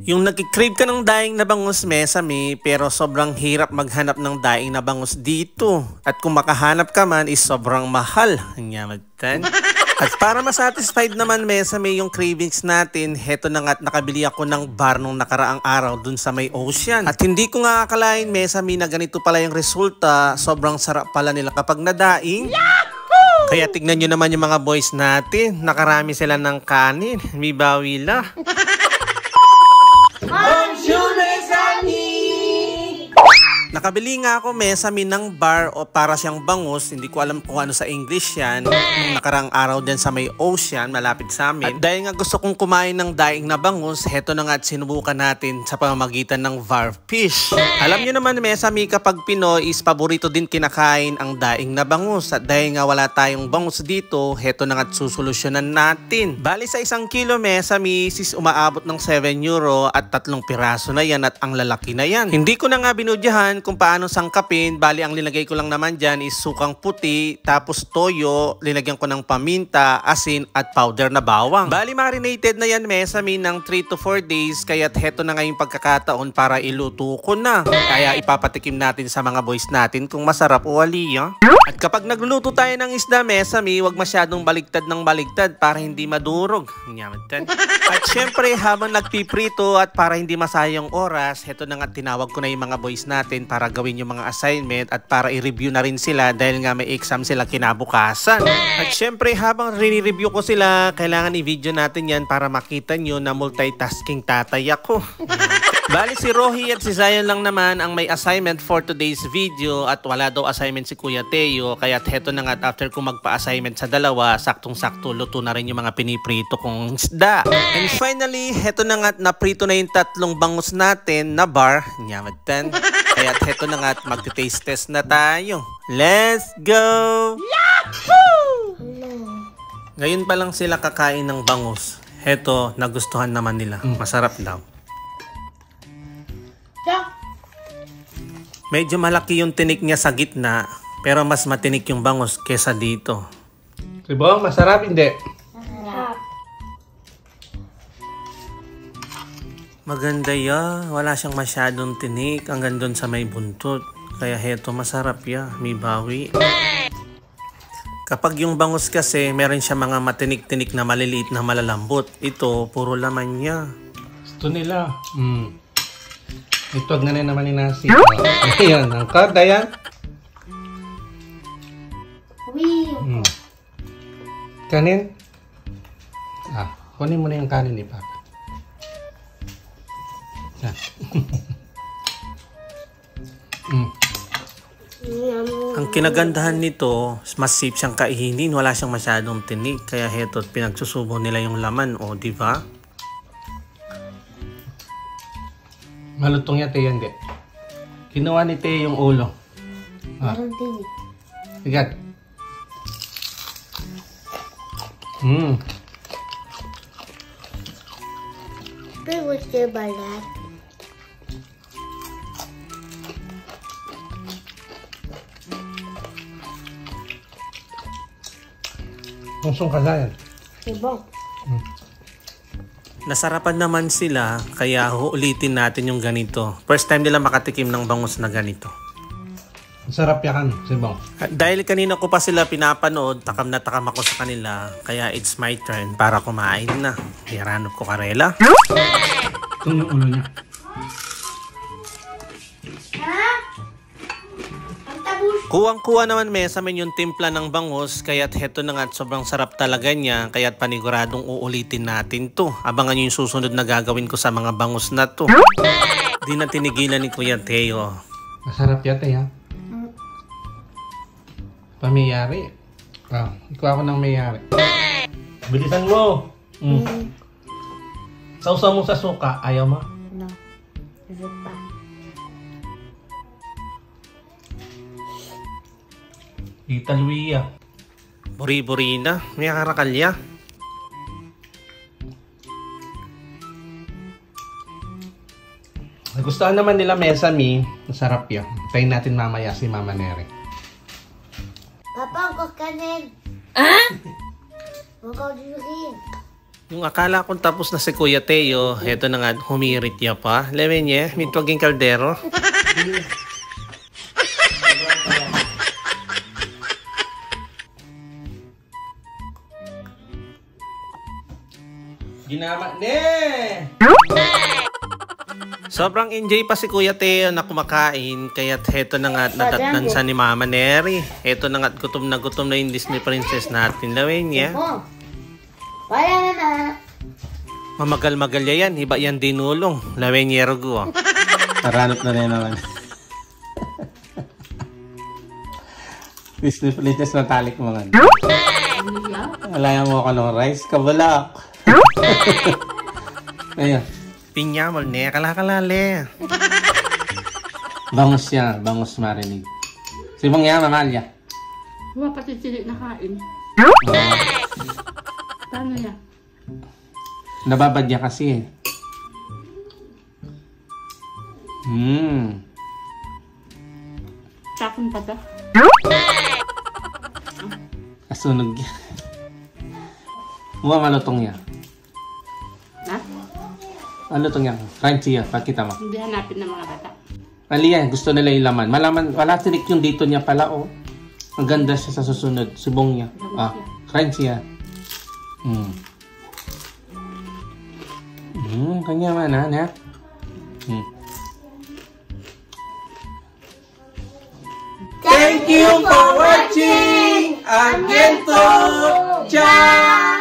Yung nagkikrave ka ng daing na bangus, Mesame, pero sobrang hirap maghanap ng daing na bangus dito. At kung makahanap ka man is sobrang mahal. Nyamatan. At para masatisfied naman, Mesame, yung cravings natin, heto na nga't nakabili ako ng bar nung nakaraang araw dun sa may ocean. At hindi ko nga akalain, Mesame, na ganito pala yung resulta. Sobrang sarap pala nila kapag nadaing. Yahoo! Kaya tignan nyo naman yung mga boys natin. Nakarami sila ng kanin. May bawila. Nakabili nga ako, Mesame, ng bar o para siyang bangus. Hindi ko alam kung ano sa English yan. Nung nakarang araw din sa may ocean, malapit sa amin. At dahil nga gusto kong kumain ng daing na bangus, heto na nga at sinubukan natin sa pamamagitan ng var fish. Alam nyo naman, Mesame, kapag Pinoy is paborito din kinakain ang daing na bangus. At dahil nga wala tayong bangus dito, heto na nga at susolusyonan natin. Bali sa 1 kilo, Mesame, is umaabot ng 7 euro at 3 piraso na yan at ang lalaki na yan. Hindi ko na nga binudyahan kung paano sangkapin. Bali ang linagay ko lang naman dyan is sukang puti, tapos toyo, linagyan ko ng paminta, asin at powder na bawang. Bali marinated na yan, Mesame, ng 3 to 4 days, kaya't heto na nga yung pagkakataon para iluto ko na. Kaya ipapatikim natin sa mga boys natin kung masarap o wali. At kapag nagluluto tayo ng isda, Mesame, wag masyadong baligtad ng baligtad para hindi madurog. At syempre habang nagpiprito at para hindi masayang oras, heto na nga tinawag ko na yung mga boys natin para gawin yung mga assignment at para i-review na rin sila dahil nga may exam sila kinabukasan. At syempre habang rini-review ko sila, kailangan i-video natin yan para makita nyo na multitasking tatay ako. Bali si Rohi at si Zion lang naman ang may assignment for today's video at wala daw assignment si Kuya Teo, kaya heto na nga at after ko magpa-assignment sa dalawa, saktong-sakto luto na rin yung mga piniprito kong isda. And finally, heto na nga at naprito na yung 3 bangus natin na bar. Nyamatan. Kaya heto na nga at mag-taste test na tayo. Let's go! Yahoo! Ngayon pa lang sila kakain ng bangus. Heto, nagustuhan naman nila. Masarap daw. Medyo malaki yung tinik niya sa gitna, pero mas matinik yung bangus kesa dito. Sibong, masarap hindi? Masarap. Maganda ya, wala siyang masyadong tinik hanggang doon sa may buntot. Kaya heto, masarap ya, may bawi. Kapag yung bangus kasi, meron siya mga matinik-tinik na maliliit na malalambot. Ito, puro laman niya. Gusto nila. Ito, ganun naman ni nasi. Ayan, ang kada yan. Kanin? Kunin mo na yung kanin ni Papa. Ang kinagandahan nito, mas safe siyang kaihinin, wala siyang masyadong tinik. Kaya heto, pinagsusubo nila yung laman, o diba? Malutong yan, Teo, hindi. Kinuha ni Teo yung ulo. Meron tinik. Bigat. Pero gusto yung balat. Pusong kasayan. Sibong. Nasarapan naman sila, kaya uulitin natin yung ganito. First time nila makatikim ng bangus na ganito. Masarap yakan, Sibong. At dahil kanina ko pa sila pinapanood, takam na takam ako sa kanila, kaya it's my turn para kumain na. Hiranop ko karela. Ito yung ulo niya. Kuwang-kuwa naman, Mesame, yung timpla ng bangus, kaya't heto na nga at sobrang sarap talaga niya, kaya't paniguradong uulitin natin to. Abangan nyo yung susunod na gagawin ko sa mga bangus na to. Di na tinigilan ni Kuya Teo. Masarap yata ya. Pamiyari. Ikuha ako ng mayari. Bilisan mo. Sausaw mo sa suka. Ayaw mo? No. Isa pa. Italwiya. Buri-buri na. May karakalya. Nagustuhan naman nila Mesame. Masarap yun. Tayin natin mamaya si Mama Nere. Papa, ang kanin. Huwag ka dito rin. Yung akala kong tapos na si Kuya Teo, eto na nga, humirit niya pa. Lewen niya, may tuwaging kaldero. Ginama ne! Sobrang enjoy pa si Kuya Teo na kumakain, kaya heto na nga nadatnan sa ni Mama Neri. Heto na nga gutom na yung Disney princess natin. Lawin niya. Oh. Wala na. Mamagal-magal yan, iba yan dinulong. Lawin niya rugo. Naranap na rin naman. Disney princess na talik mga. Alaya mo ako ng rice, kabalak. Ayun. Pinyamol ne, kalakalale. Bangus siya, bangus marinig. Sibong yan, mamalya. Huwag pati sili na kain. Paano yan? Nababad niya kasi eh. Tapon pa to. Kasunog yan. Muha malutong yan. Ha? Malutong yan. Crunchy yan. Pakita mo. Hindi hanapin ng mga bata. Mali yan. Gusto nila yung laman. Malaman. Wala tinik yung dito niya pala oh. Ang ganda siya sa susunod. Subong niya. Ah. Crunchy yan. Kanya man ha. Thank you for watching! Again to! Ciao!